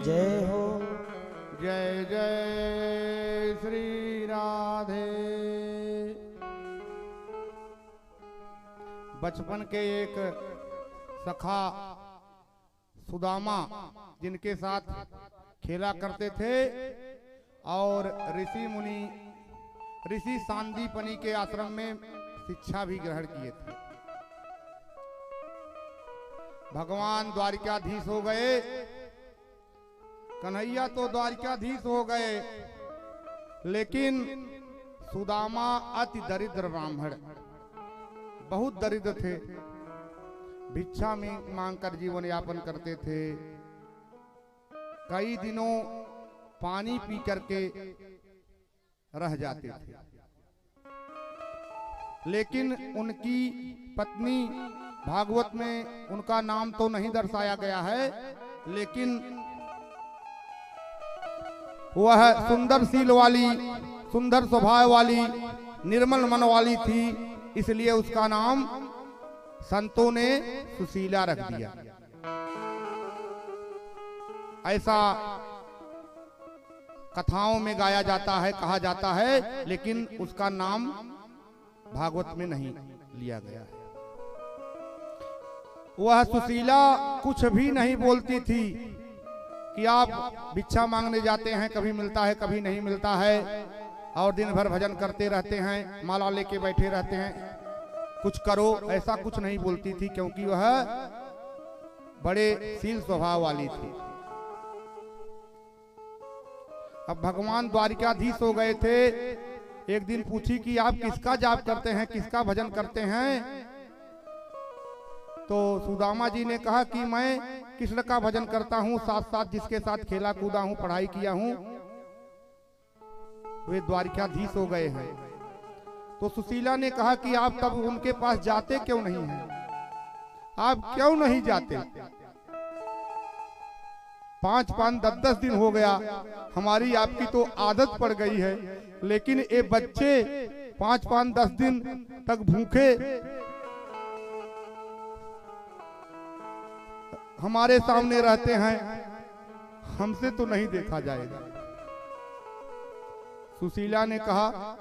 जय हो। जय जय श्री राधे। बचपन के एक सखा सुदामा जिनके साथ खेला करते थे और ऋषि मुनि ऋषि सांदीपनि के आश्रम में शिक्षा भी ग्रहण किए थे। भगवान द्वारिकाधीश हो गए, कन्हैया तो द्वारिकाधीश हो गए, लेकिन सुदामा अति दरिद्र ब्राह्मण, बहुत दरिद्र थे, भिक्षा में मांगकर जीवन यापन करते थे। कई दिनों पानी पी करके रह जाते थे, लेकिन उनकी पत्नी, भागवत में उनका नाम तो नहीं दर्शाया गया है, लेकिन वह सुंदर शील वाली, सुंदर स्वभाव वाली, निर्मल मन वाली थी, इसलिए उसका नाम संतों ने सुशीला रख दिया। ऐसा कथाओं में गाया जाता है, कहा जाता है, लेकिन उसका नाम भागवत में नहीं लिया गया है। वह सुशीला कुछ भी नहीं बोलती थी कि आप भिक्षा मांगने जाते हैं, कभी मिलता है कभी नहीं मिलता है, और दिन भर भजन करते रहते हैं, माला लेके बैठे रहते हैं, कुछ करो, ऐसा कुछ नहीं बोलती थी, क्योंकि वह बड़े शील स्वभाव वाली थी। अब भगवान द्वारिकाधीश हो गए थे। एक दिन पूछी कि आप किसका जाप करते हैं, किसका भजन करते हैं? तो सुदामा जी ने कहा कि मैं कृष्ण का भजन करता हूँ, साथ साथ जिसके साथ खेला कूदा हूँ, पढ़ाई किया हूँ, वे द्वारिकाधीश हो गए हैं। तो सुशीला ने कहा कि आप तब उनके पास जाते क्यों नहीं हैं? आप क्यों नहीं जाते? 5-5, 10-10 दिन हो गया, हमारी आपकी तो आदत पड़ गई है, लेकिन ये बच्चे 5-5, 10 दिन तक भूखे हमारे सामने रहते हैं, हमसे तो नहीं देखा जाएगा। सुशीला ने कहा,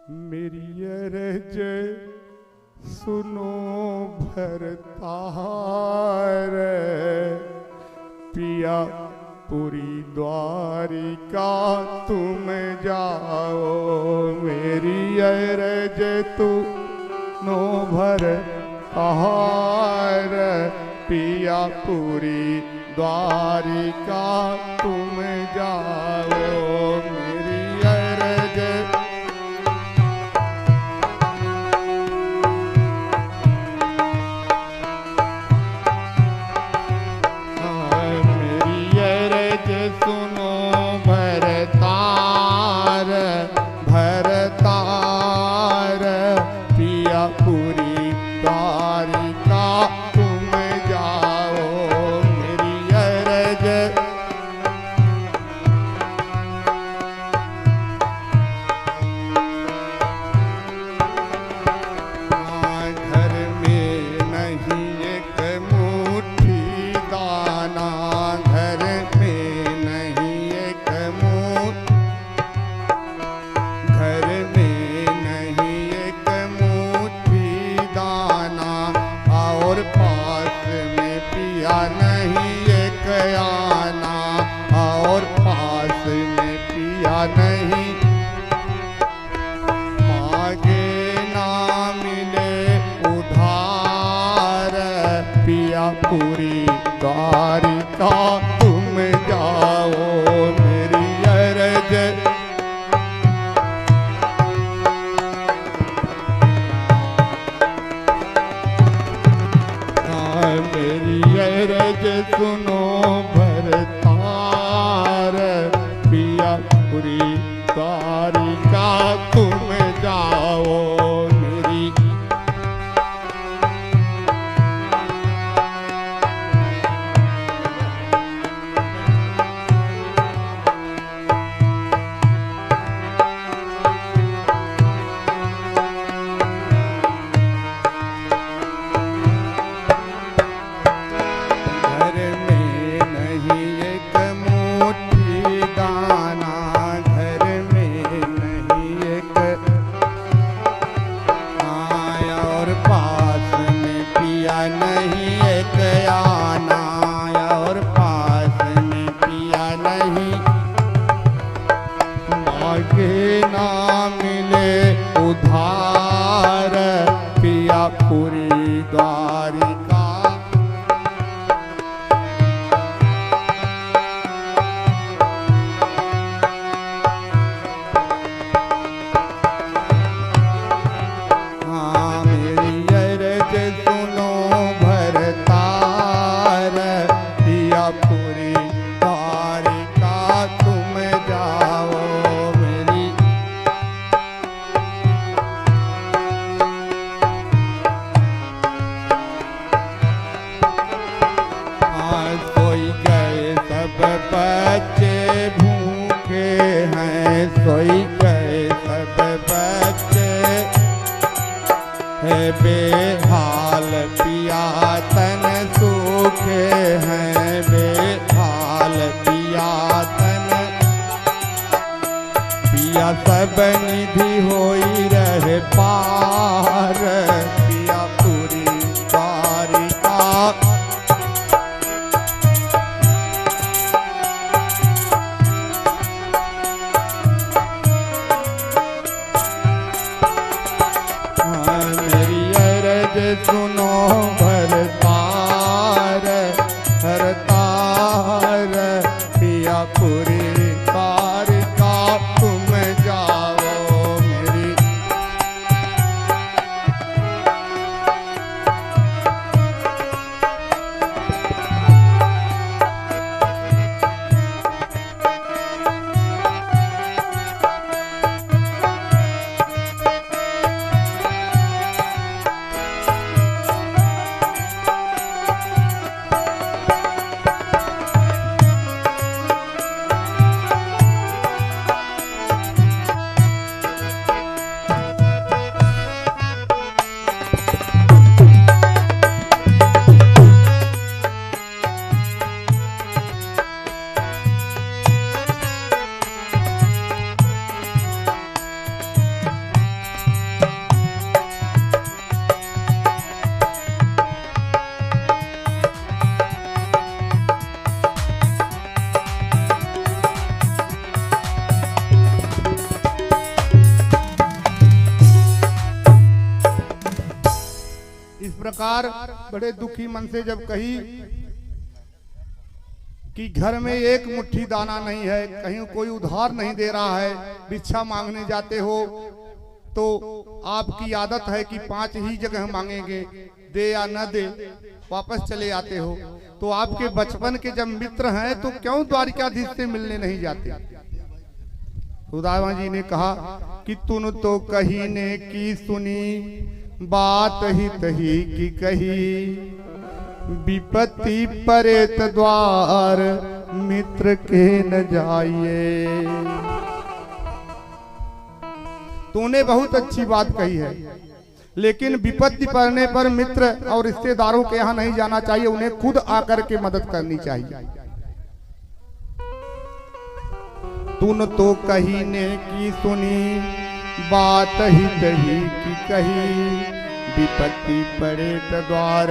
मेरी अर्ज सुनो भरतार, पिया पूरी द्वारिका तुम जाओ, मेरी अर्ज सुनो भरतार, पिया पूरी द्वारिका तुम जाओ, मेरी अर्ज। मेरी अर्ज सुनो भरतार, भरतार, पिया पूरी द्वारिका तुम जाओ, मेरी अर्ज। घर में नहीं एक मुट्ठी दाना, घर में नहीं एक घर में नहीं एक मुट्ठी दाना, और पास में पिया नहीं एक आना, और पास में पिया नहीं, मांगे ना मिले उधार, पिया पूरी द्वारिका तुम जाओ, मेरी अर्ज। मेरी अर्ज सुनो भरतार, पिया पूरी द्वारिका तुम जाओ, मेरी। घर में बच्चे भूखे हैं, सोई गए सब बच्चे है बेहाल, पिया तन सूखे हैं, बेहाल पिया तन, पिया सब निधि होई रहे पार, पिया पूरी द्वारिका। मेरी अरज सुनो भरतार, भरतार पिया पूरी द्वारिका तुम जाओ मेरी। प्रकार बड़े दुखी मन से जब कही कि घर में एक मुट्ठी दाना नहीं है, कहीं कोई उधार नहीं दे रहा है, भिक्षा मांगने जाते हो तो आपकी आदत है कि 5 ही जगह मांगेंगे, दे या न दे वापस चले आते हो। तो आपके बचपन के जब मित्र हैं तो क्यों द्वारिकाधीश से मिलने नहीं जाते? सुदामा जी ने कहा कि तुम तो कही ने की सुनी, बात ही तही की कही, विपत्ति परेत द्वार मित्र के न जाइए। तूने बहुत अच्छी बात कही है, लेकिन विपत्ति पड़ने पर मित्र और रिश्तेदारों के यहाँ नहीं जाना चाहिए, उन्हें खुद आकर के मदद करनी चाहिए। तूने तो कही ने की सुनी, बात ही तही की कही, विपत्ति पड़े द्वार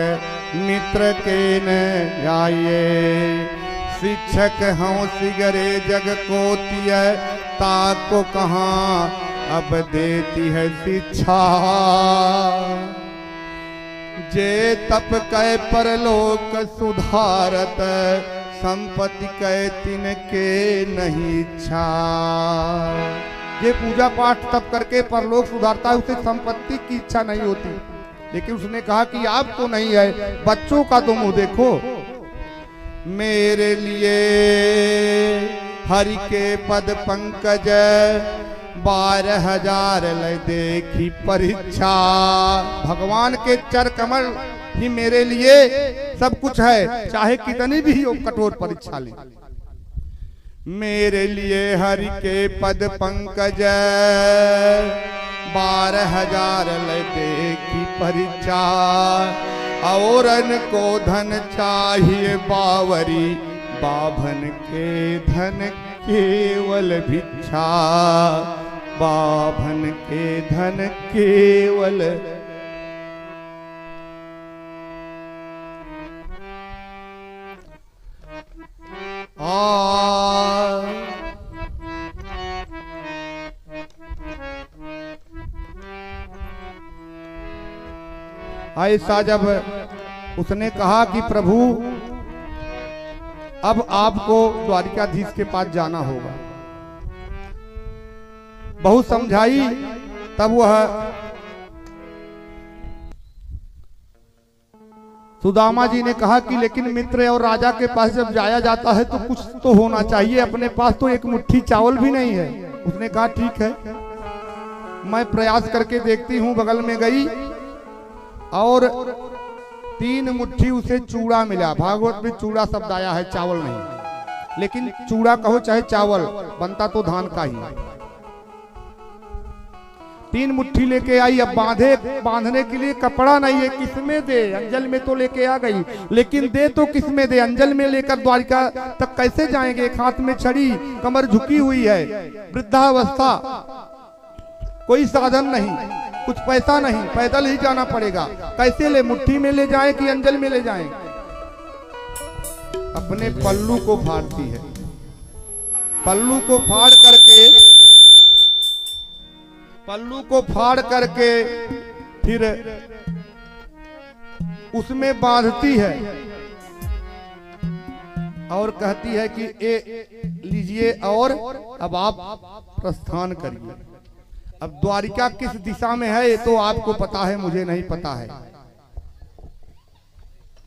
मित्र के न जाइए। शिक्षक हों सिगरे जग को तिय, ताको कहाँ अब देती है शिक्षा। जे तप कै परलोक सुधारत, संपत्ति कै तिनके नहीं इच्छा। ये पूजा पाठ तप करके परलोक सुधारता है, उसे संपत्ति की इच्छा नहीं होती। लेकिन उसने कहा कि आपको नहीं है, बच्चों का तो मुंह देखो। मेरे लिए हरि के पद पंकज, 12,000 ले देखी परीक्षा। भगवान के चर कमल ही मेरे लिए सब कुछ है, चाहे कितनी भी हो कठोर परीक्षा ले। मेरे लिए हरि के पद पंकज, 12,000 ले देखी परीक्षा। और को धन चाहिए बावरी, बाभन के धन केवल भिक्षा। बाभन के धन केवल ऐसा जब उसने कहा कि प्रभु अब आपको द्वारिकाधीश के पास जाना होगा, बहुत समझाई, तब वह सुदामा जी ने कहा कि लेकिन मित्र और राजा के पास जब जाया जाता है तो कुछ तो होना चाहिए, अपने पास तो एक मुट्ठी चावल भी नहीं है। उसने कहा ठीक है, मैं प्रयास करके देखती हूँ। बगल में गई और 3 मुट्ठी उसे चूड़ा मिला। भागवत में चूड़ा शब्द आया है, चावल नहीं। लेकिन चूड़ा कहो चाहे चावल, बनता तो धान का ही। 3 मुट्ठी लेके आई, अब बांधने के लिए कपड़ा नहीं है, किसमें दे? अंजल में तो लेके आ गई, लेकिन दे तो किसमें दे? अंजल में लेकर द्वारिका तक कैसे जाएंगे? एक हाथ में छड़ी, कमर झुकी हुई है, वृद्धावस्था, कोई साधन नहीं, कुछ पैसा नहीं, पैदल ही जाना पड़ेगा। कैसे ले? मुट्ठी में ले जाए कि अंजल में ले जाए? अपने पल्लू को फाड़ती है, पल्लू को फाड़ करके फिर उसमें बांधती है और कहती है कि लीजिए और अब आप प्रस्थान करिए। अब द्वारिका किस दिशा में है ये तो आपको पता है, मुझे नहीं पता है।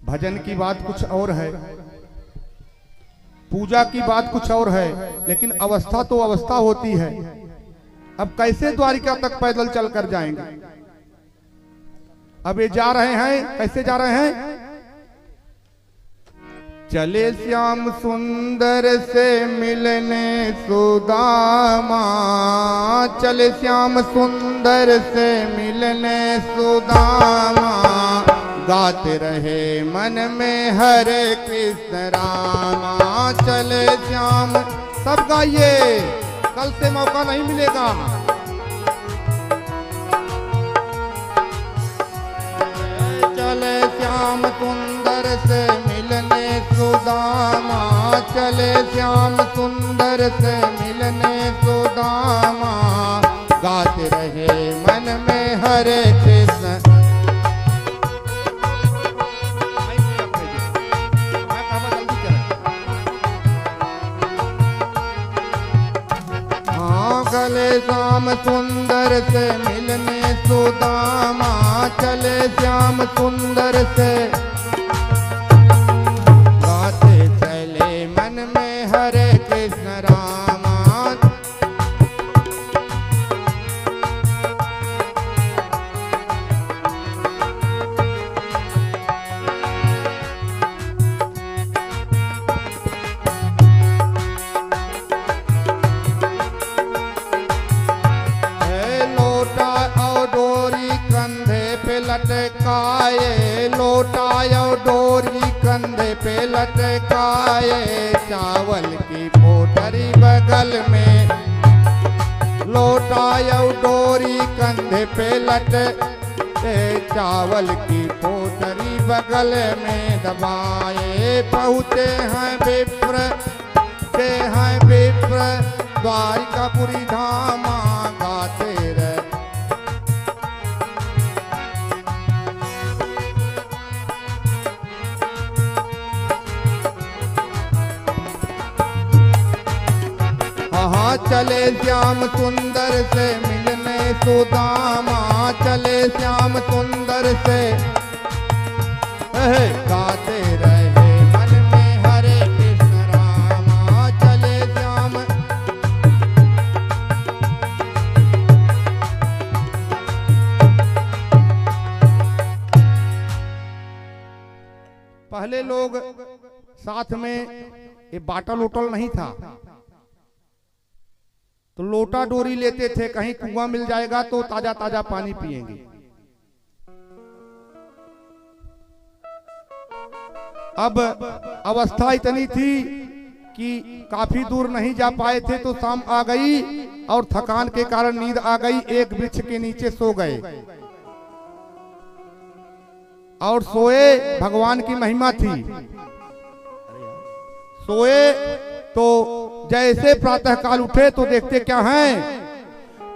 भजन की बात कुछ और है, पूजा की बात कुछ और है, लेकिन अवस्था तो अवस्था होती है। अब कैसे द्वारिका तक पैदल चलकर जाएंगे? अब ये जा रहे हैं, कैसे जा रहे हैं? चले श्याम सुंदर से मिलने सुदामा, चले श्याम सुंदर से मिलने सुदामा, गाते रहे मन में हरे कृष्ण रामा। चले श्याम, सब गाइए, कल से मौका नहीं मिलेगा। चले श्याम सुंदर से मिलने सुदामा, चले श्याम सुंदर से मिलने सुदामा, गाते रहे मन में हरे कृष्ण। चले श्याम सुंदर से मिलने सुदामा, चले श्याम सुंदर से, गाते चले मन में हरे कृष्ण रामा। लटकाए लोटायो डोरी कंधे पे लटकाए, चावल की पोटरी बगल में, लोटायो डोरी कंधे पे लटके, चावल की पोटरी बगल में दबाए। पहुँचे हैं विप्र द्वारिकापुरी धामा, गाते रहे चले श्याम सुंदर से मिलने सुदामा, चले श्याम सुंदर से, गाते रहे मन में हरे कृष्ण रामा। चले श्याम, पहले लोग साथ में ये बाटल उटल नहीं था, तो लोटा डोरी लेते थे, कहीं कुआं मिल जाएगा तो ताजा ताजा पानी पिएंगे। अब अवस्था इतनी थी कि काफी दूर नहीं जा पाए थे, तो शाम आ गई और थकान के कारण नींद आ गई, एक वृक्ष के नीचे सो गए और सोए। भगवान की महिमा थी, सोए तो जैसे प्रातः काल उठे तो देखते क्या हैं?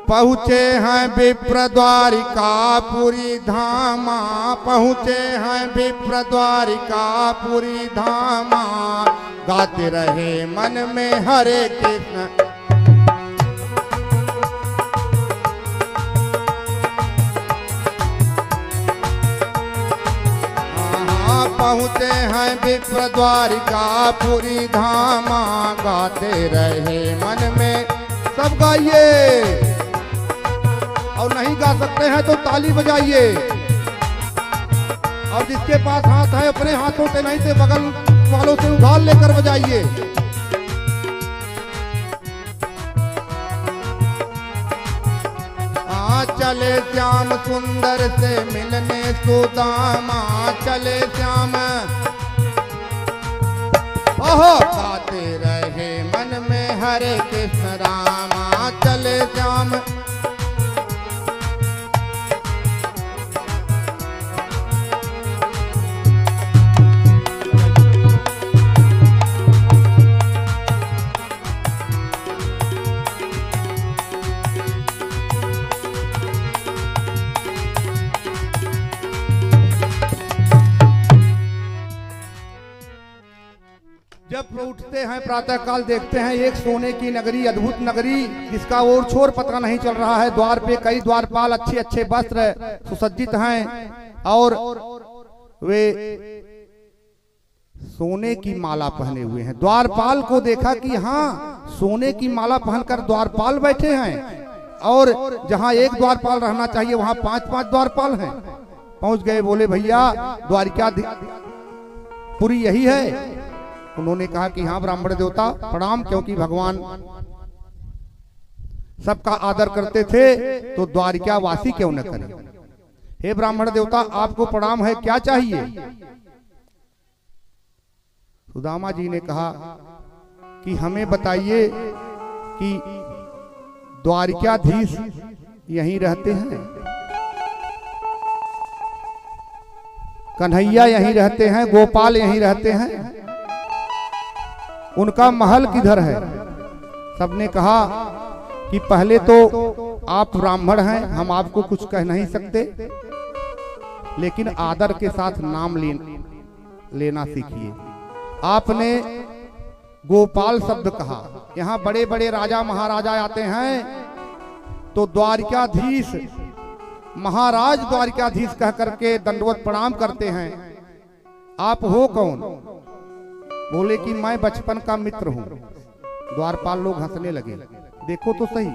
पहुँचे हैं विप्र द्वारिकापुरी धामा, पहुँचे हैं विप्र द्वारिकापुरी धामा, गाते रहे मन में हरे कृष्ण। पहुँचे हैं विप्र द्वारिकापुरी धामा, गाते रहे मन में। सब गाइए, और नहीं गा सकते हैं तो ताली बजाइए, और जिसके पास हाथ है अपने हाथों से, नहीं से बगल वालों से उधार लेकर बजाइए। चले श्याम सुंदर से मिलने सुदामा चले श्याम ओहो गाते रहे मन में हरे कृष्ण रामा चले श्याम जब उठते हैं प्रातः काल देखते हैं एक सोने की नगरी अद्भुत नगरी जिसका और छोर पता नहीं चल रहा है। द्वार पे कई द्वारपाल अच्छे अच्छे वस्त्र सुसज्जित हैं और वे सोने की माला पहने हुए हैं। द्वारपाल को देखा कि हाँ सोने की माला पहनकर द्वारपाल बैठे हैं और जहाँ एक द्वारपाल रहना चाहिए वहाँ 5-5 द्वारपाल हैं। पहुंच गए, बोले भैया द्वारिकापुरी यही है। उन्होंने कहा कि हाँ ब्राह्मण देवता प्रणाम, क्योंकि भगवान सबका आदर करते थे तो द्वारिका वासी क्यों न करें। हे ब्राह्मण देवता आपको प्रणाम है, क्या चाहिए। सुदामा जी ने कहा कि हमें बताइए कि द्वारिकाधीश यहीं रहते हैं, कन्हैया यहीं रहते हैं, गोपाल यहीं रहते हैं, उनका महल किधर है। सबने कहा कि पहले तो आप ब्राह्मण हैं, हम आपको कुछ कह नहीं सकते, लेकिन आदर के साथ नाम लेना सीखिए। आपने गोपाल शब्द कहा, यहाँ बड़े बड़े राजा महाराजा आते हैं तो द्वारिकाधीश महाराज द्वारिकाधीश कह करके दंडवत प्रणाम करते हैं। आप हो कौन। बोले कि मैं बचपन का मित्र हूं। द्वारपाल लोग हंसने लगे, देखो तो सही,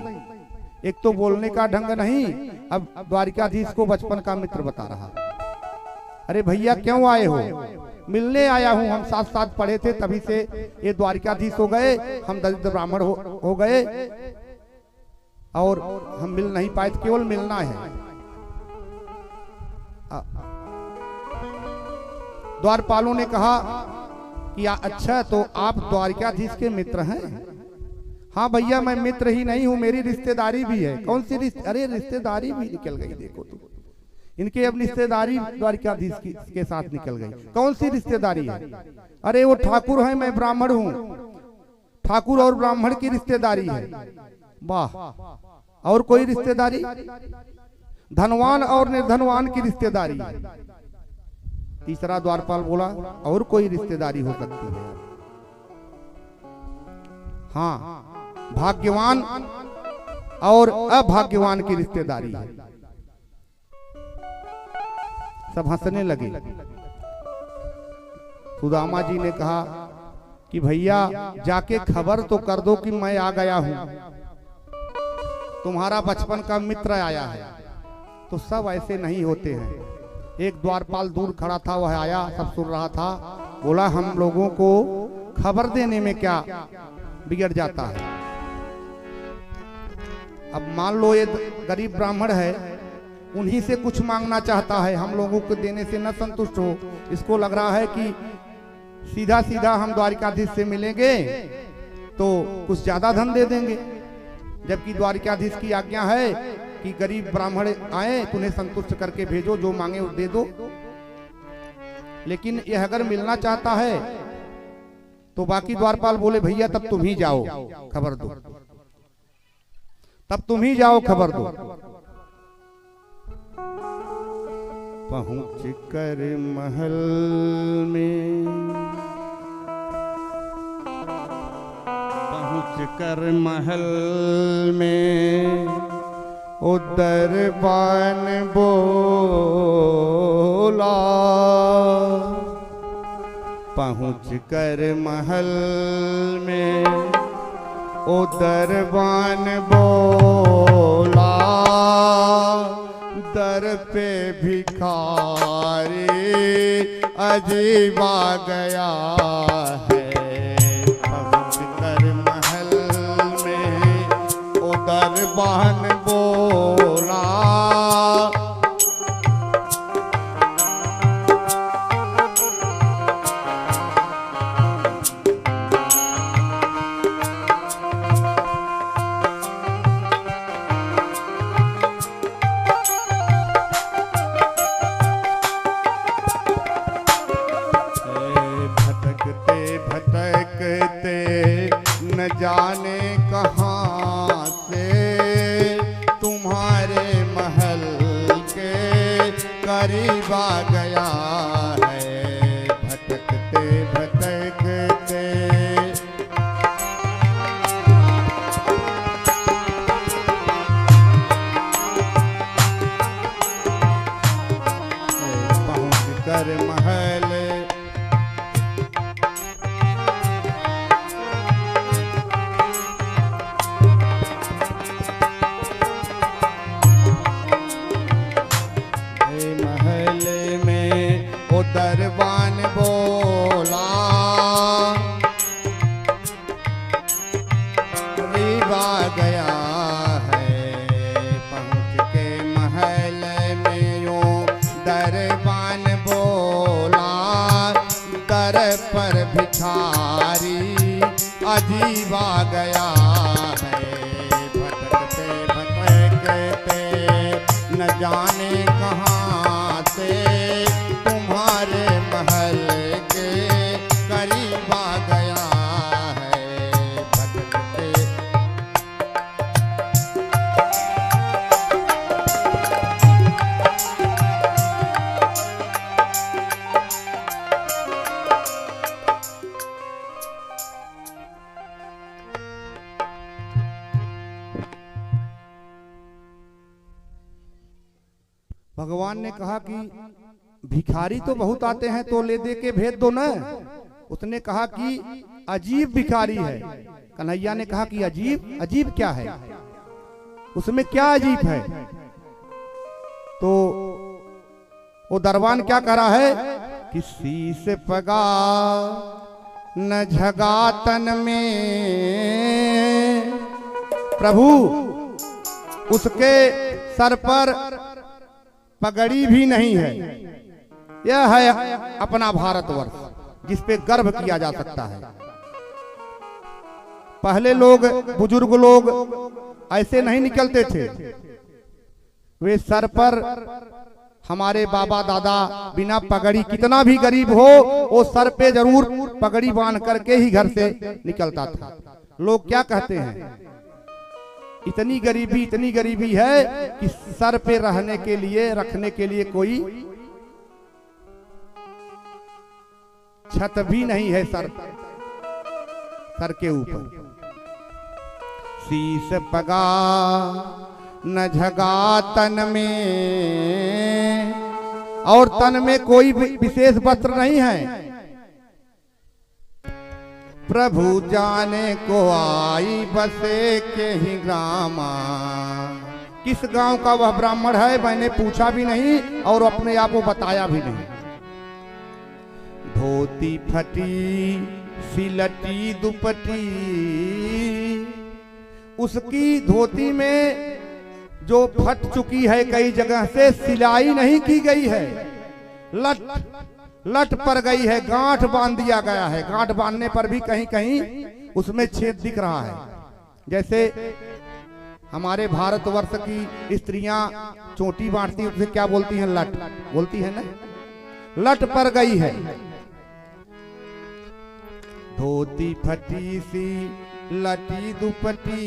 एक तो बोलने का ढंग नहीं, अब द्वारिकाधीश को बचपन का मित्र बता रहा। अरे भैया क्यों आए हो। मिलने आया हूं, हम साथ साथ पढ़े थे तभी से ये द्वारिकाधीश हो गए, हम दरिद्र ब्राह्मण हो गए और हम मिल नहीं पाए, केवल मिलना है। द्वारपालों ने कहा कि अच्छा तो आप द्वारिकाधीश के मित्र हैं। हाँ भैया मैं मित्र ही नहीं हूँ, मेरी रिश्तेदारी भी है। कौन सी अरे रिश्तेदारी भी निकल गई, देखो तो इनके अब रिश्तेदारी द्वारिकाधीश के साथ निकल गई। कौन सी रिश्तेदारी है। अरे वो ठाकुर है, मैं ब्राह्मण हूँ, ठाकुर और ब्राह्मण की रिश्तेदारी है। वाह, और कोई रिश्तेदारी। धनवान और निर्धनवान की रिश्तेदारी है। तीसरा द्वारपाल बोला और कोई रिश्तेदारी हो सकती है। हाँ, भाग्यवान और अभाग्यवान की रिश्तेदारी है। सब हंसने लगे। सुदामा जी ने कहा कि भैया जाके खबर तो कर दो कि मैं आ गया हूं, तुम्हारा बचपन का मित्र आया है। तो सब ऐसे नहीं होते हैं। एक द्वारपाल दूर खड़ा था, वह आया, सब सुन रहा था, बोला हम लोगों को खबर देने में क्या बिगड़ जाता है। अब मान लो ये गरीब ब्राह्मण है, उन्हीं से कुछ मांगना चाहता है, हम लोगों को देने से न संतुष्ट हो। इसको लग रहा है कि सीधा सीधा हम द्वारिकाधीश से मिलेंगे तो कुछ ज्यादा धन दे देंगे, जबकि द्वारिकाधीश की आज्ञा है कि गरीब ब्राह्मण आए तो उन्हें संतुष्ट करके भेजो, जो मांगे वो दे दो। लेकिन यह अगर मिलना चाहता है तो बाकी द्वारपाल बोले भैया तब तुम ही जाओ खबर दो, तब तुम ही जाओ खबर दो। पहुंच कर महल में, पहुंच कर महल में उधर बान बोला, पहुंच कर महल में उधर बान बोला, दर पे भिखारी अजीब आ गया है। पहुंच कर महल में उधर बान बोला, ते न जाने कहाँ से तुम्हारे महल के करीब आ गया है, भटकते भटकते। पहुँच कर महल दरबान बोला, करीब आ गया है, पहुँच के महल में यूं दरबान बोला, दर पर भिखारी अजीब आ गया है, भटकते भटकते न जाने कहाँ से तुम्हारे महल के करीब आ गया है, भटकते। भगवान ने कहा कि भिखारी तो बहुत आते हैं तो ले दे के भेज दो ना। उसने कहा कि अजीब भिखारी है। कन्हैया ने कहा कि अजीब अजीब क्या है, उसमें क्या अजीब है? तो वो दरबान क्या कह रहा है, किसी से पगा न झगा तन में, प्रभु उसके सर पर पगड़ी भी नहीं है। यह है अपना भारतवर्ष जिस पे गर्व किया जा सकता है। पहले लोग, बुजुर्ग लोग ऐसे नहीं निकलते थे। वे सर पर, हमारे बाबा दादा बिना पगड़ी, कितना भी गरीब हो वो सर पे जरूर पगड़ी बांध करके ही घर से निकलता था। लोग क्या कहते हैं, इतनी गरीबी है कि सर पे रहने के लिए, रखने के लिए कोई छत भी नहीं है सर के ऊपर। शीश पगा न झगा तन में, और तन में कोई विशेष वस्त्र नहीं है। प्रभु जाने को आई बसे के ही ग्रामा, किस गांव का वह ब्राह्मण है मैंने पूछा भी नहीं और अपने आप को बताया भी नहीं। धोती फटी सिलटी दुपटी, उसकी धोती में जो फट चुकी है कई जगह से, सिलाई नहीं की गई है, लट पड़ गई है, गांठ बांध दिया गया है। गांठ बांधने पर भी कहीं कहीं उसमें छेद दिख रहा है। जैसे हमारे भारतवर्ष की स्त्रियां चोटी बांधती, उसे क्या बोलती हैं, लट बोलती है ना, लट पड़ गई है। धोती फटी सी लटी दुपटी,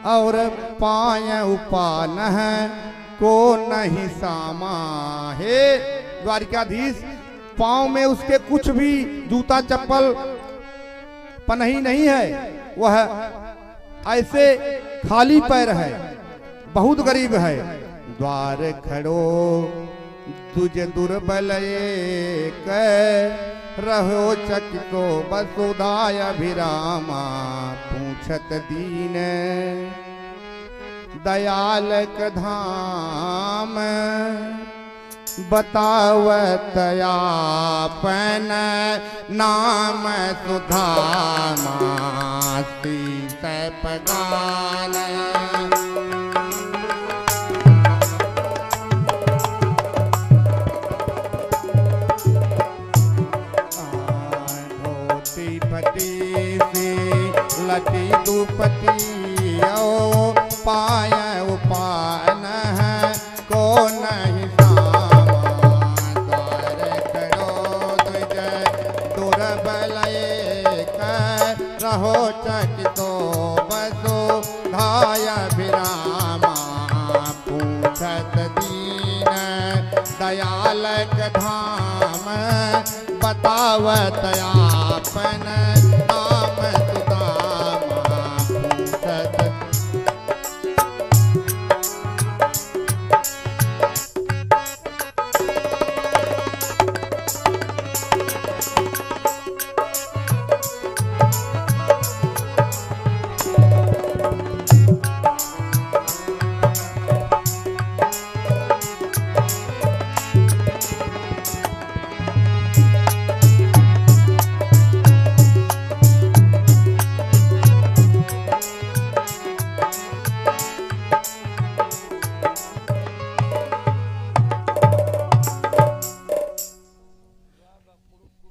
और पाय उपान है को नहीं सामा। हे द्वारिकाधीश, पांव में उसके कुछ भी जूता चप्पल पनही नहीं है, वह ऐसे खाली पैर है, बहुत गरीब है। द्वार खड़ो तुझे दुर्बल एक, रहो चकितो वसुधाय अभिरामा। पूछत दीन दयाल धाम, बतावत आपन नाम सुधामा। शीश पगान धोती फटी सी लटी दुपटी, ओ पाय उपान है को नहीं सामा। द्वार खड़ो तुझे दुर्बल एक, हो चकितो बसो धाय विरामा पूछत दीन दयालक धाम बतावत आपन नाम सुदामा पूछत।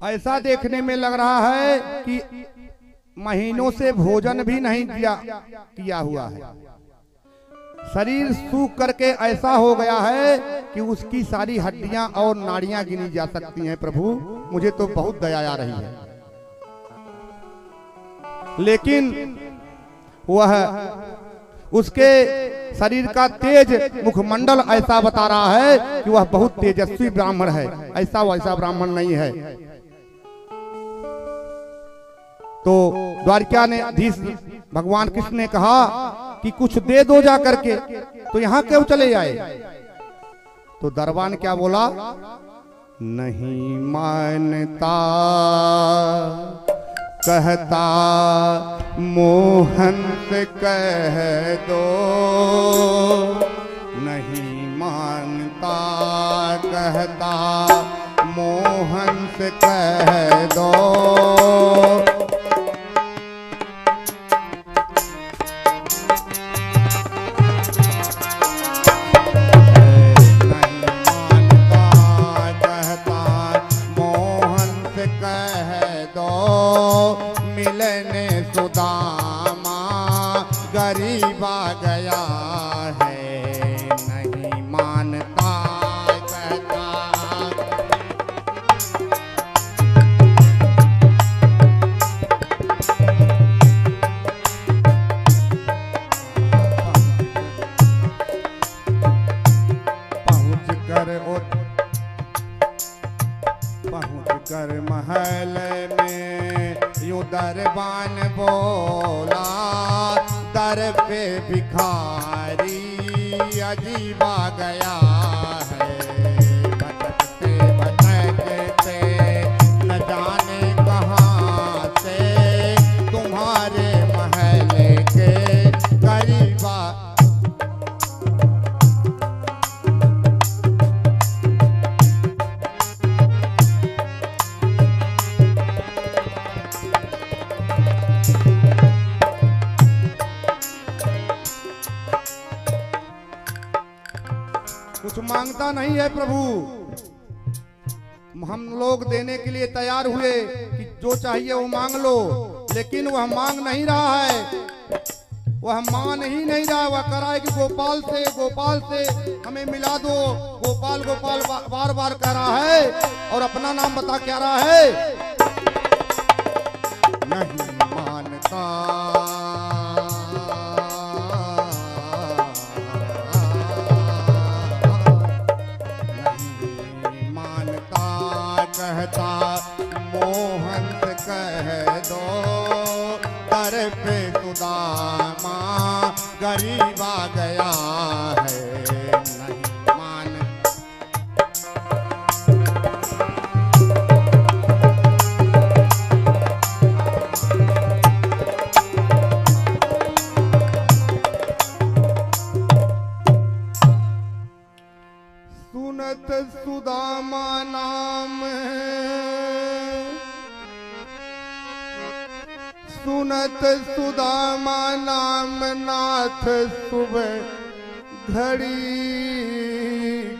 ऐसा देखने में लग रहा है कि महीनों से भोजन भी नहीं किया हुआ है। शरीर सूख करके ऐसा हो गया है कि उसकी सारी हड्डियां और नाड़ियां गिनी जा सकती हैं। प्रभु मुझे तो बहुत दया आ रही है, लेकिन वह उसके शरीर का तेज मुखमंडल ऐसा बता रहा है कि वह बहुत तेजस्वी ब्राह्मण है। ऐसा वैसा ब्राह्मण नहीं है। तो द्वारिका ने धीश भगवान कृष्ण ने कहा कि कुछ दे दो जा करके, तो यहाँ क्यों चले आए? तो दरबान क्या बोला? नहीं मानता कहता मोहन से कह दो, नहीं मानता कहता मोहन से कह दो। मिलने सुदामा गरीब आ गया है, नहीं मानता कहता। पहुँच कर महल में यूं दरबान बोला, दर पे भिखारी अजीब आ गया है। भटकते भटकते न जाने कहाँ से तुम्हारे महल के करीब कुछ मांगता नहीं है प्रभु। हम लोग देने के लिए तैयार हुए कि जो चाहिए वो मांग लो, लेकिन वह मांग नहीं रहा है। वह मान ही नहीं रहा। वह कह रहा है कि गोपाल से हमें मिला दो। गोपाल गोपाल बार बार कह रहा है और अपना नाम बता क्या रहा है? नहीं मानता कहता मोहन से कह दो, दर पे सुदामा गरीब आ गया है, नहीं मान। सुनत सुदामा नाम, सुनत सुदामा नाम नाथ सुबह घड़ी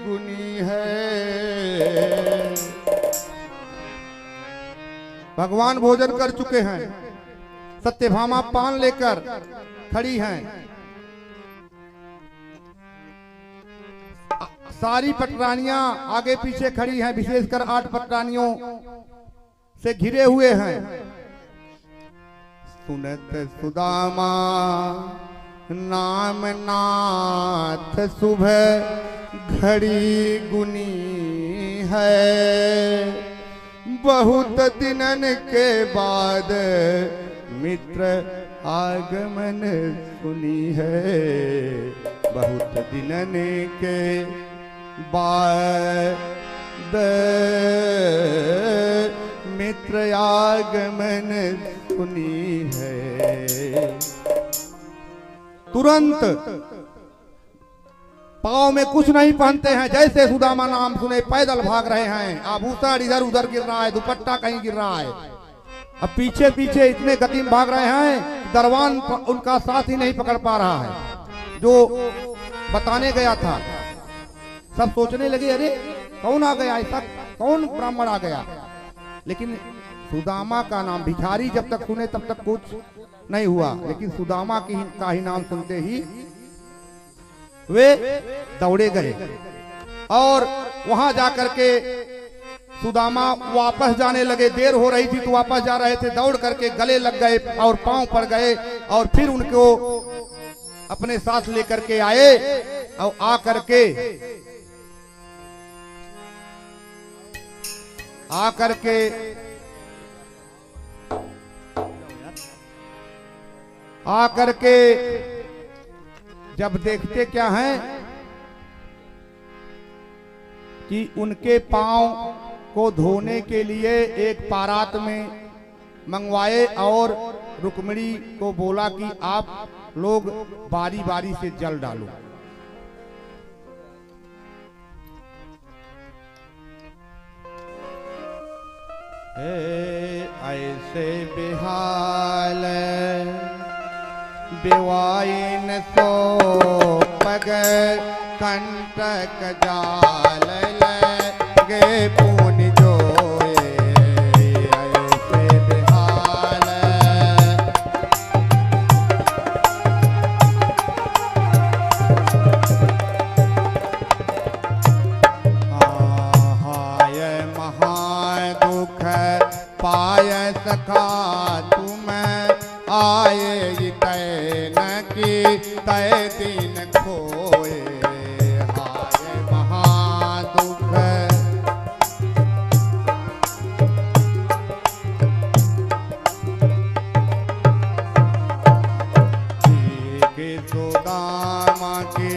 गुनी है। भगवान भोजन कर चुके हैं। सत्यभामा पान लेकर खड़ी हैं। सारी पटरानियां आगे पीछे खड़ी हैं, विशेषकर 8 पटरानियों से घिरे हुए हैं। सुनत सुदामा नाम नाथ सुबह घड़ी गुनी है, बहुत दिनन के बाद मित्र आगमन सुनी है, बहुत दिनन के बाद मित्र आगमन सुनी है। तुरंत पाँव में कुछ नहीं पहनते हैं, जैसे सुदामा नाम सुने पैदल भाग रहे हैं। आभूषण इधर उधर गिर रहा है, दुपट्टा कहीं गिर रहा है। अब पीछे पीछे इतने गति में भाग रहे हैं, दरवान उनका साथ ही नहीं पकड़ पा रहा है जो बताने गया था। सब सोचने लगे अरे कौन आ गया, ऐसा कौन ब्राह्मण आ गया। लेकिन सुदामा का नाम, भिखारी जब तक सुने तब तक कुछ नहीं हुआ, लेकिन सुदामा का ही नाम सुनते ही वे दौड़े गए और वहां जाकर के सुदामा वापस जाने लगे। देर हो रही थी तो वापस जा रहे थे, दौड़ करके गले लग गए और पांव पड़ गए और फिर उनको अपने साथ लेकर के आए और आकर के जब देखते क्या हैं कि उनके पांव को धोने के लिए एक पारात में मंगवाए और रुक्मिणी को बोला कि आप लोग बारी बारी से जल डालो। ऐसे बेहाल बेवाइन सो पग कंटक जाल लगे पून जोए, ऐसे बेहाल हाय महादुख पाय सखा तुम आए तय दिन खोए, हाय महादुख के सुदामा के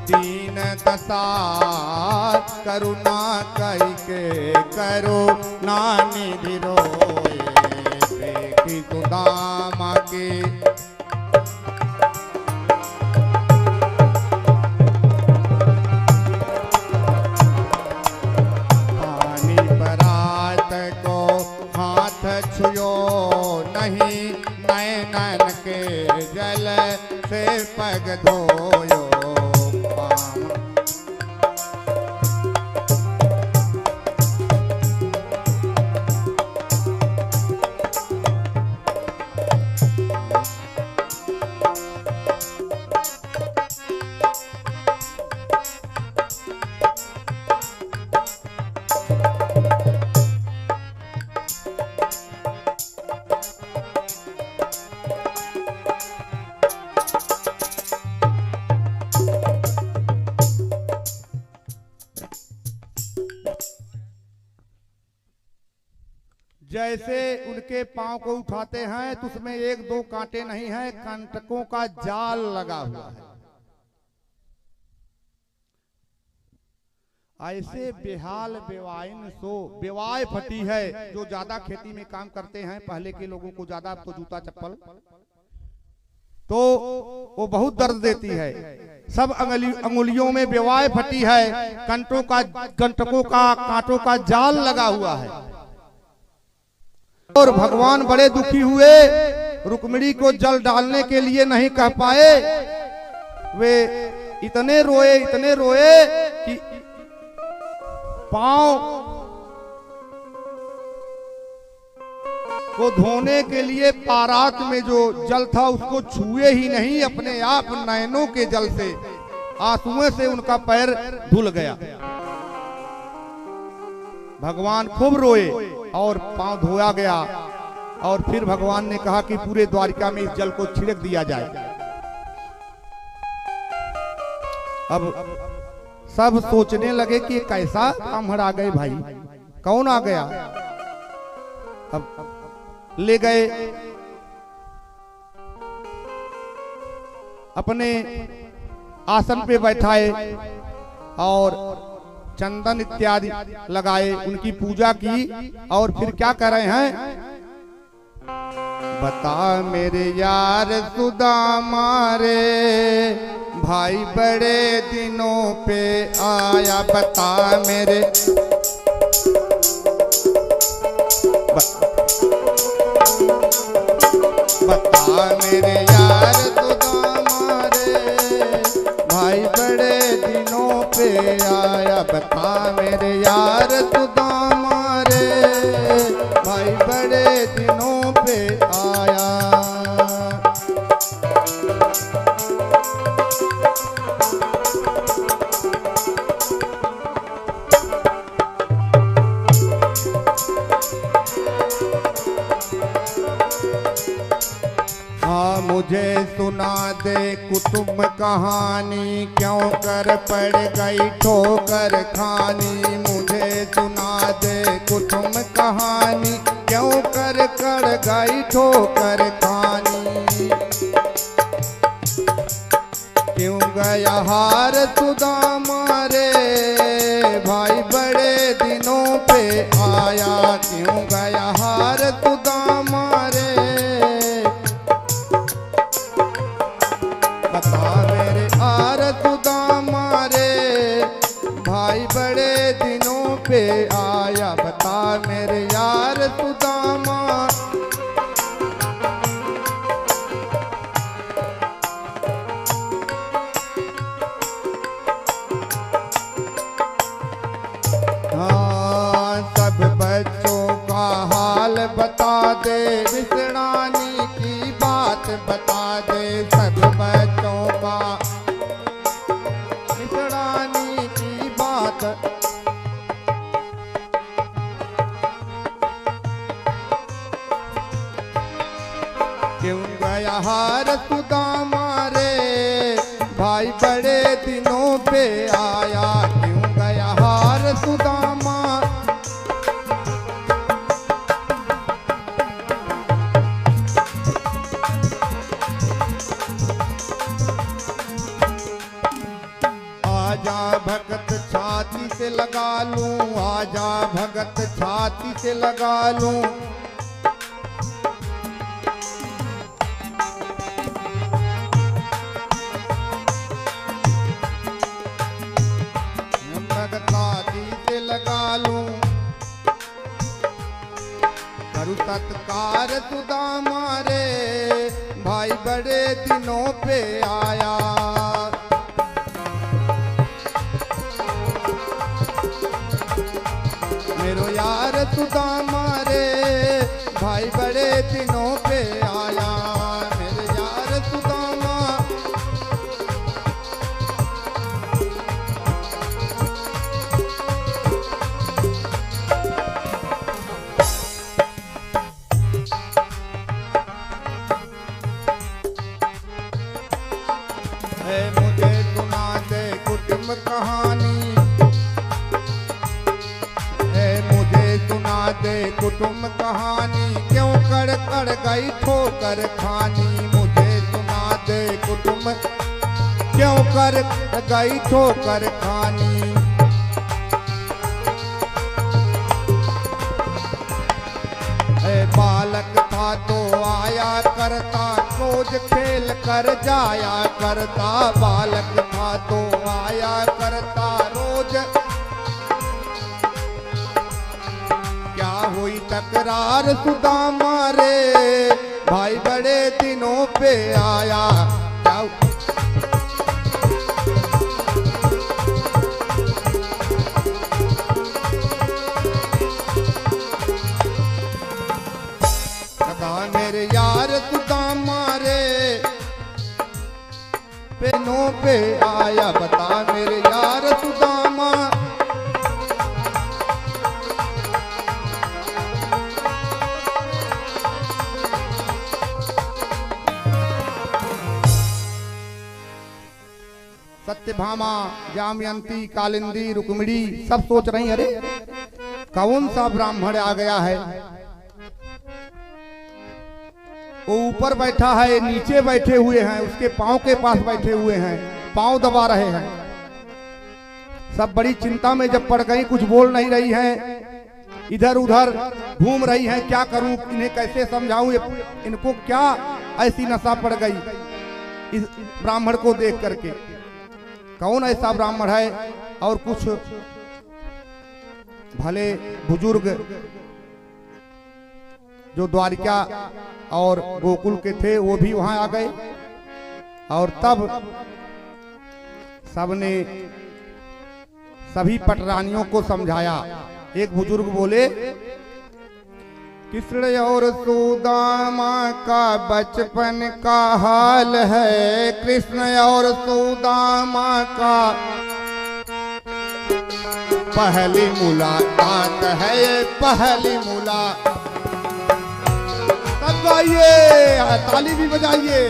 दीन दशा करुणा करके करुणा निधि रोए, की सुदामा के छुयो नहीं नैनन के जल से पग धोयो, जैसे उनके पांव को उठाते हैं तो उसमें एक दो कांटे नहीं है, कंटकों का जाल लगा हुआ है। ऐसे बेहाल बेवाइन सो, बेवाय फटी है। जो ज्यादा खेती में काम करते हैं, पहले के लोगों को ज्यादा, अब तो जूता चप्पल, तो वो बहुत दर्द देती है। सब अंगुलियों में बेवाय फटी है, कंटकों का कांटों का जाल लगा हुआ है। और भगवान बड़े दुखी हुए, रुक्मिणी को जल डालने के लिए नहीं कह पाए। वे इतने रोए कि पांव को धोने के लिए पारात में जो जल था उसको छुए ही नहीं, अपने आप नैनों के जल से, आंसुओं से उनका पैर धुल गया। भगवान खूब रोए और पांव धोया गया और फिर भगवान ने कहा कि पूरे द्वारिका में इस जल को छिड़क दिया जाए। अब सब सोचने लगे कि कैसा कामहड़ आ गए भाई, कौन आ गया। अब ले गए अपने आसन पे बैठाए और चंदन इत्यादि लगाए, उनकी पूजा की और फिर क्या कर रहे हैं, बता मेरे यार सुदामा रे भाई बड़े दिनों पे आया, बता मेरे बता मेरे यार सुदामा रे भाई बड़े दिनों पे आया, बता मेरे यार सुदामा रे भाई बड़े दिनों पे आया। हाँ मुझे सुना दे कुटुंब कहानी, क्यों कर पड़ गई ठोकर खानी। मुझे सुना दे कुटुंब कहानी, क्यों कर गई ठोकर खानी। क्यों गया हार सुदामा रे भाई बड़े दिनों पे आया, क्यों गया हार सुदामा रे, बता मेरे हार सुदामा रे भाई बड़े दिनों पे आया, बता मेरे यार सुदामा। हाँ सब बच्चों का हाल बता दे, विषरानी की बात बता दे, सब बच्चों का विषरानी की बात। क्यों गया हार सुदामा रे भाई बड़े दिनों पे आया, क्यों गया हार सुदामा। आजा भगत छाती से लगा लूं, आजा भगत छाती से लगा लूं, भगत छाती से लगा लूं, करूं सत्कार सुदामा रे भाई बड़े दिनों पे आया। मेरो यार सुदामा रे भाई बड़े दिनों पे आया, मेरे यार सुदामा। मुझे सुना दे कुटुंब कहानी, मुझे सुना दे कुटुंब कहानी, क्यों कर गई ठोकर खानी। मुझे सुना दे कुटुंब क्यों कर गई ठोकर खानी। बालक था तो आया करता, रोज खेल कर जाया करता, बालक था तो आया करता रोज। क्या हुई तकरार सुदामा रे भाई बड़े दिनों पे आया, क्या मेरे यार सुदामा रे दिनों पे आया, बता मेरे यार सुदामा। सत्यभामा, जामयंती, कालिंदी, रुक्मिणी सब सोच रही अरे कौन सा ब्राह्मण आ गया है। वो ऊपर बैठा है, नीचे बैठे हुए हैं, उसके पांव के पास बैठे हुए हैं, पांव दबा रहे हैं। सब बड़ी चिंता में जब पड़ गई, कुछ बोल नहीं रही हैं, इधर उधर घूम रही हैं। क्या करूं, इन्हें कैसे समझाऊं, इनको क्या ऐसी नशा पड़ गई इस ब्राह्मण को देख करके। कौन ऐसा ब्राह्मण है। और कुछ भले बुजुर्ग जो द्वारिका और गोकुल के थे वो भी वहां आ गए। और तब सबने सभी पटरानियों को समझाया। एक बुजुर्ग बोले, कृष्ण और सुदामा का बचपन का हाल है, कृष्ण और सुदामा का पहली मुलाकात है, ये पहली मुलाकात। सब गाइए, ताली भी बजाइए।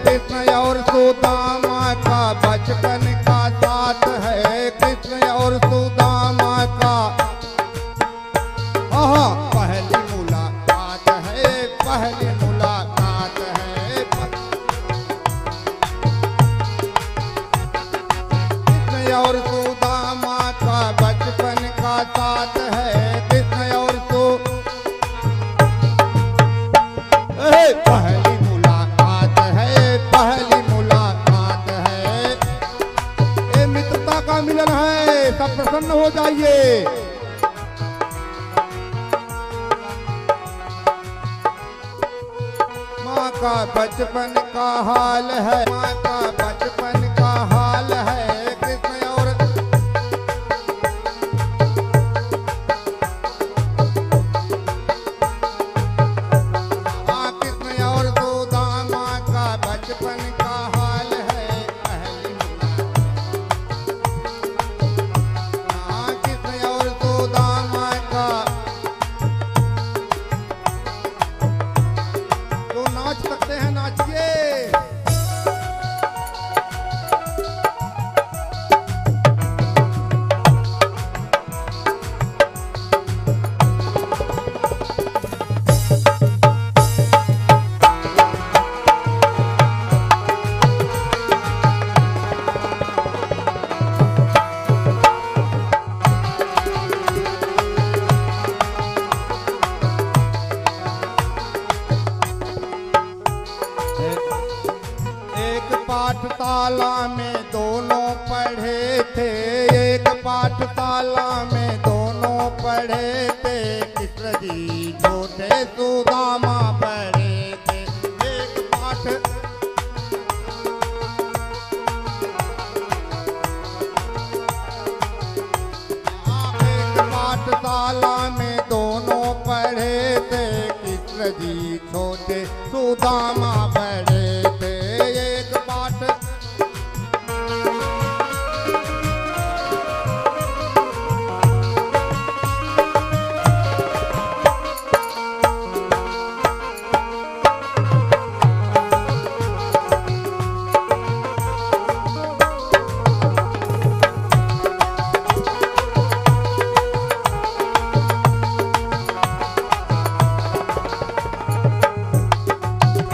कृष्ण और सुदामा का बचपन का साथ है, कृष्ण और सुदामा का पहली मुलाकात है, पहली मुलाकात है। कृष्ण और सुदामा का बचपन का साथ है, कृष्ण और पहली मुलाकात है, पहली मुलाकात है। ये मित्रता का मिलन है, सब प्रसन्न हो जाइए। माँ का बचपन का हाल है, माँ का बचपन का हाल है, कृष्ण और कृष्ण और सुदामा का बचपन का हाल है, पहली मुलाकात। कृष्ण और सुदामा का जो नाच सकते हैं नाचिए। पाठशाला में दोनों पढ़े थे, एक पाठशाला में दोनों पढ़े थे, कृष्ण जी छोटे सुदामा बड़े थे। एक पाठशाला में दोनों पढ़े थे, कृष्ण जी छोटे सुदामा बड़े थे।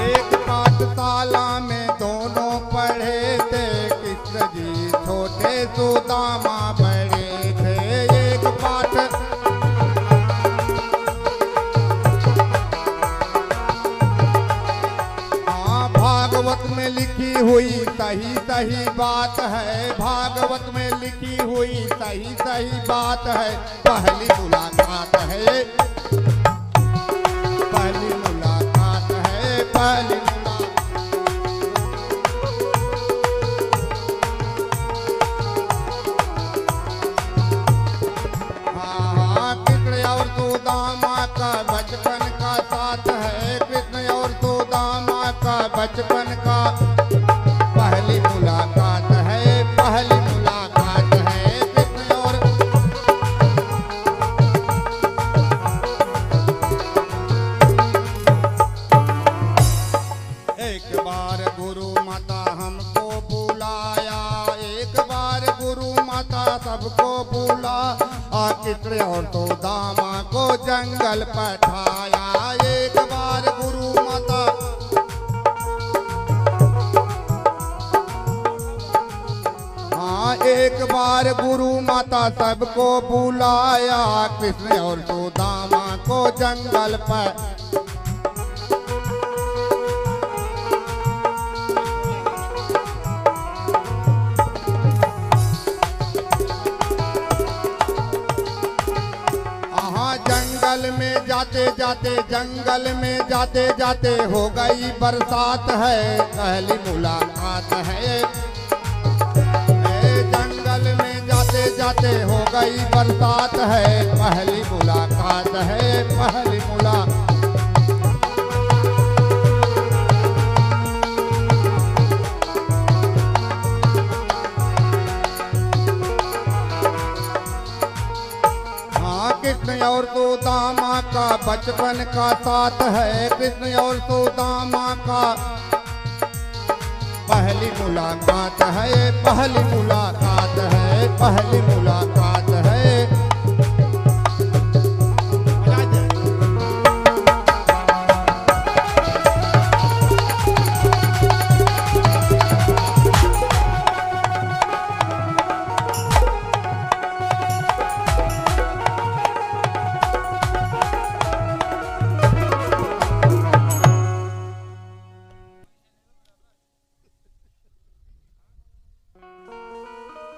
एक पाठ में दोनों पढ़े थे, कृष्ण जी छोटे सुदामा बड़े थे। एक पाठ भागवत में लिखी हुई सही सही बात है, भागवत में लिखी हुई सही सही बात है, पहली मुलाकात है, पहली मुलाकात है, पहली बचपन का साथ है, कृष्ण और सुदामा का बचपन का पहली मुलाकात है, पहली मुलाकात है। कृष्ण और कृष्ण और सुदामा को जंगल पठाया। एक बार गुरु माता एक बार गुरु माता सबको बुलाया, कृष्ण और सुदामा को जंगल पर। जंगल में जाते जाते हो गई बरसात है, पहली मुलाकात है। जंगल में जाते जाते हो गई बरसात है, पहली मुलाकात है, पहली मुलाकात। कृष्ण और सुदामा का बचपन का साथ है, कृष्ण और सुदामा का पहली मुलाकात है, पहली मुलाकात है, पहली मुलाकात है।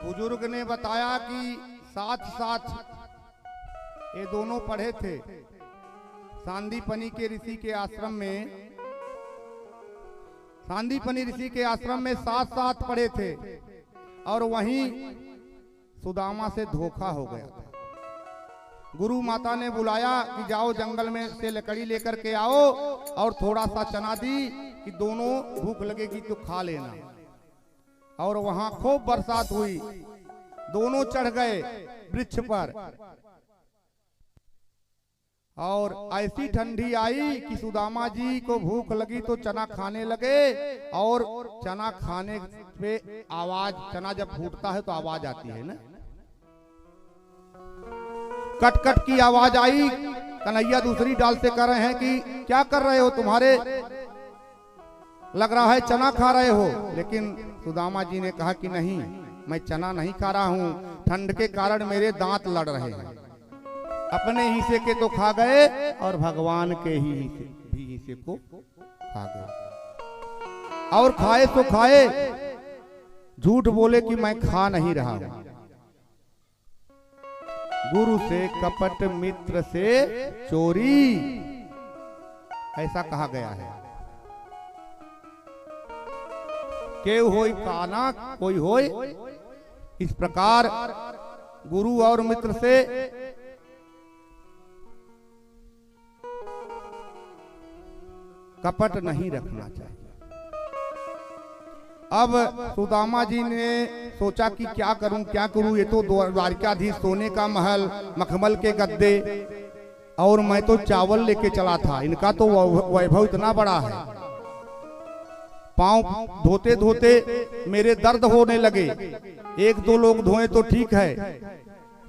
बुजुर्ग ने बताया कि साथ साथ ये दोनों पढ़े थे सांदीपनी के ऋषि के आश्रम में। सांदीपनी ऋषि के आश्रम में साथ साथ पढ़े थे और वहीं सुदामा से धोखा हो गया था। गुरु माता ने बुलाया कि जाओ जंगल में से लकड़ी लेकर के आओ और थोड़ा सा चना दी कि दोनों भूख लगेगी तो खा लेना। और वहां खूब बरसात हुई, दोनों चढ़ गए वृक्ष पर और ऐसी ठंडी आई कि सुदामा जी को भूख लगी तो चना खाने लगे। और चना खाने पे आवाज, चना जब फूटता है तो आवाज आती है ना, कट कट की आवाज आई। कन्हैया दूसरी डाल से कह रहे हैं कि क्या कर रहे हो, तुम्हारे लग रहा है चना खा रहे हो। लेकिन सुदामा जी ने कहा कि नहीं, मैं चना नहीं खा रहा हूं, ठंड के कारण मेरे दांत लड़ रहे हैं। अपने हिस्से के तो खा गए और भगवान के ही हिस्से को खा गए। और खाए तो खाए, झूठ बोले कि मैं खा नहीं रहा हूं। गुरु से कपट, मित्र से चोरी, ऐसा कहा गया है। केव होई काना कोई होय, इस प्रकार गुरु और मित्र से कपट नहीं रखना चाहिए। अब सुदामा जी ने सोचा कि क्या करूं, ये तो द्वारिकाधीश सोने का महल, मखमल के गद्दे, और मैं तो चावल लेके चला था। इनका तो वैभव इतना बड़ा है। पांव धोते धोते मेरे दर्द होने लगे। एक दो लोग धोए तो ठीक है,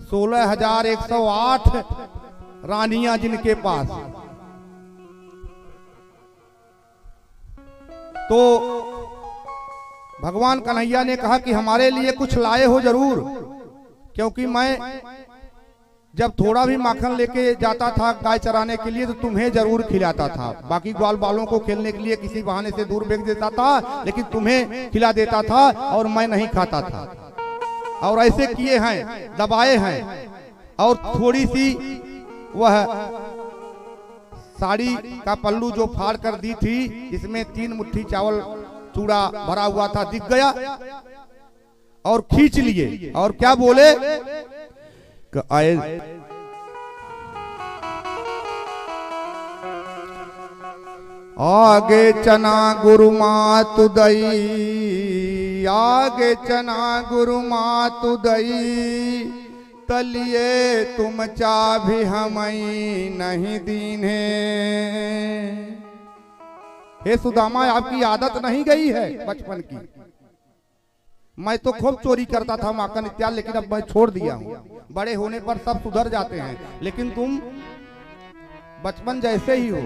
16,108 रानियां जिनके पास, तो भगवान कन्हैया ने कहा कि हमारे लिए कुछ लाए हो जरूर, क्योंकि मैं जब थोड़ा भी माखन लेके जाता था गाय चराने के लिए तो तुम्हें जरूर खिलाता था। बाकी ग्वाल बालों को खेलने के लिए किसी बहाने से दूर फेंक देता था, लेकिन तुम्हें खिला देता था और मैं नहीं खाता था। और ऐसे किए हैं, दबाए हैं। और थोड़ी सी वह साड़ी का पल्लू जो फाड़ कर दी थी, इसमें 3 मुट्ठी चावल चूड़ा भरा हुआ था, दिख गया और खींच लिए। और क्या बोले, आगे चना गुरु मातु दई, आगे चना गुरु मातु दई, तलिए तुम चाभी हमई नहीं दीने। हे सुदामा, आपकी आदत नहीं गई है बचपन की, मैं तो खूब चोरी करता था माखन इत्यादि, लेकिन अब मैं छोड़ दिया हूँ। बड़े होने पर सब सुधर जाते हैं, लेकिन तुम बचपन जैसे ही हो।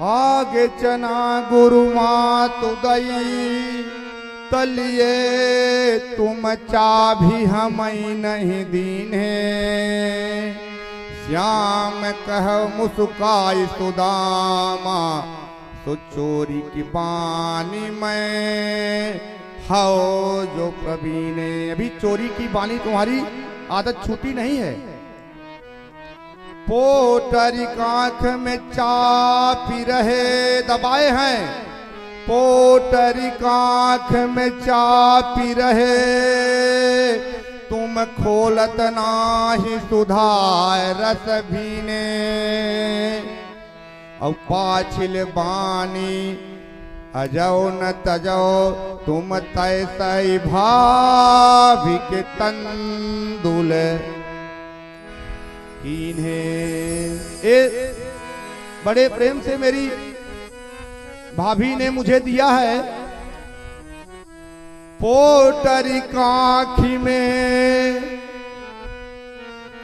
आगे चना गुरु मात उदयी तलिए तुम चाभी हम नहीं दीने। श्याम कह मुस्काई सुदामा तो चोरी की बानी में हो जो प्रवीणे। अभी चोरी की बानी तुम्हारी आदत छूटी नहीं है। पोटरी कांख में चापी रहे दबाए हैं, पोटरी कांख में चापी रहे तुम खोलत नाही सुधार रस भीने। और पाछिल बानी अजो न तजो तुम तैसई भाभी के तंदुल कीन्हे। बड़े प्रेम से मेरी भाभी ने मुझे दिया है। पोटरी काखी में,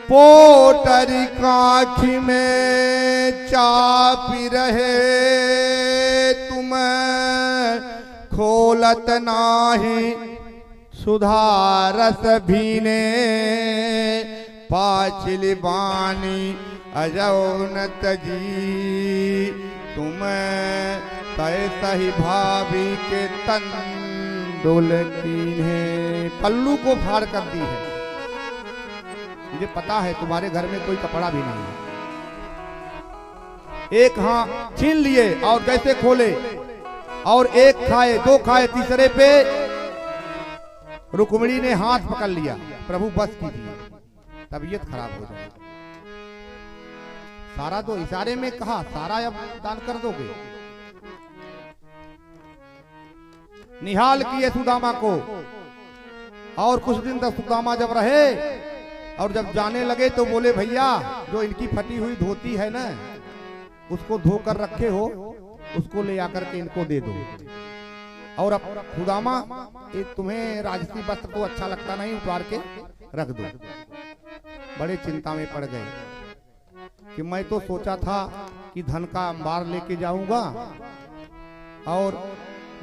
पोटरी काखी में चापी रहे तुम खोलत नाही सुधारस भीने। पाचिल बानी अजौन तजी तुम तय सही भाभी के तंदुल कीन्हे। पल्लू को फाड़ कर दी है। मुझे पता है तुम्हारे घर में कोई कपड़ा भी नहीं है। एक हाथ छीन लिए और कैसे खोले, और एक खाए, दो खाए, तीसरे पे रुक्मिणी ने हाथ पकड़ लिया। प्रभु बस कीजिए, तबीयत खराब हो जाए। सारा तो इशारे में कहा, सारा अब दान कर दोगे। निहाल किए सुदामा को, और कुछ दिन तक सुदामा जब रहे और जब जाने लगे तो बोले भैया जो इनकी फटी हुई धोती है ना, उसको धो कर रखे हो, उसको ले आकर के इनको दे दो। और अब सुदामा तुम्हें राजसी वस्त्र तो अच्छा लगता नहीं, उतार के रख दो। बड़े चिंता में पड़ गए कि मैं तो सोचा था कि धन का अंबार लेके जाऊंगा, और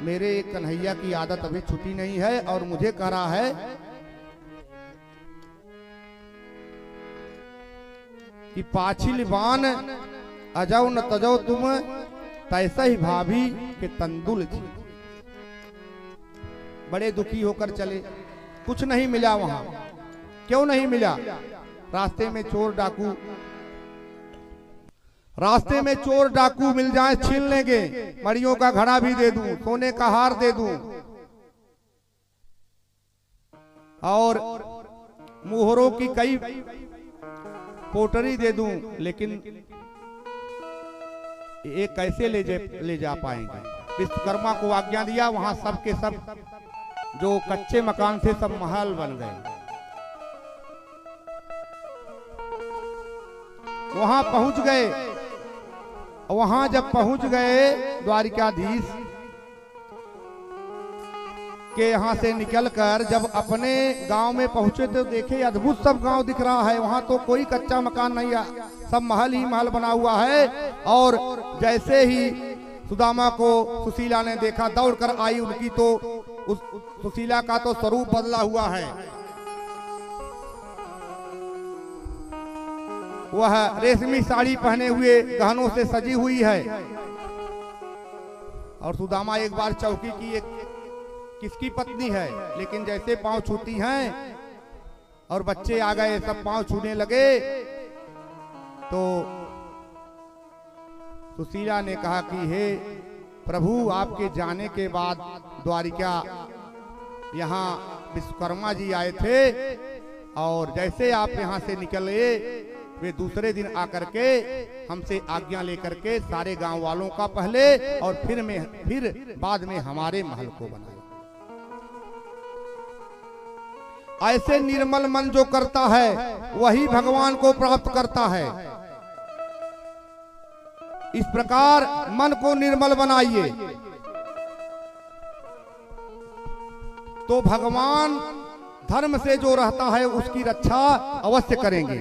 मेरे कन्हैया की आदत अभी छुटी नहीं है और मुझे कह रहा है कि पाछिल बान अजौ न तजौ तुम तैसा ही भाभी के तंदुल जी। बड़े दुखी होकर चले। कुछ नहीं मिला वहां। क्यों नहीं मिला? रास्ते में चोर डाकू, रास्ते में चोर डाकू मिल जाए छीन लेंगे। मड़ियों का घड़ा भी दे दूं, सोने का हार दे दूं, और मोहरों की कई पोटरी दे दूं, लेकिन ये कैसे ले जा पाएंगे? विश्वकर्मा को आज्ञा दिया, वहां सब के सब जो कच्चे मकान थे सब महल बन गए। वहां पहुंच गए। वहां जब पहुंच गए द्वारिकाधीश के यहाँ से निकलकर जब अपने गांव में पहुंचे तो देखे अद्भुत सब गांव दिख रहा है। वहां तो कोई कच्चा मकान नहीं है, सब महल ही महल बना हुआ है। और जैसे ही सुदामा को सुशीला ने देखा, दौड़कर आई। उनकी तो उस सुशीला का तो स्वरूप बदला हुआ है। वह रेशमी साड़ी पहने हुए गहनों से सजी हुई है। और सुदामा एक बार चौकी की, एक किसकी पत्नी है, लेकिन जैसे पांव छूती हैं और बच्चे आ गए, सब पांव छूने लगे, तो सुशीला ने कहा कि हे प्रभु, आपके जाने के बाद द्वारिका यहाँ विश्वकर्मा जी आए थे, और जैसे आप यहाँ से निकले वे दूसरे दिन आकर के हमसे आज्ञा लेकर के सारे गांव वालों का पहले और फिर बाद में हमारे महल को बनाए। ऐसे निर्मल मन जो करता है वही भगवान को प्राप्त करता है। इस प्रकार मन को निर्मल बनाइए। तो भगवान धर्म से जो रहता है उसकी रक्षा अवश्य करेंगे।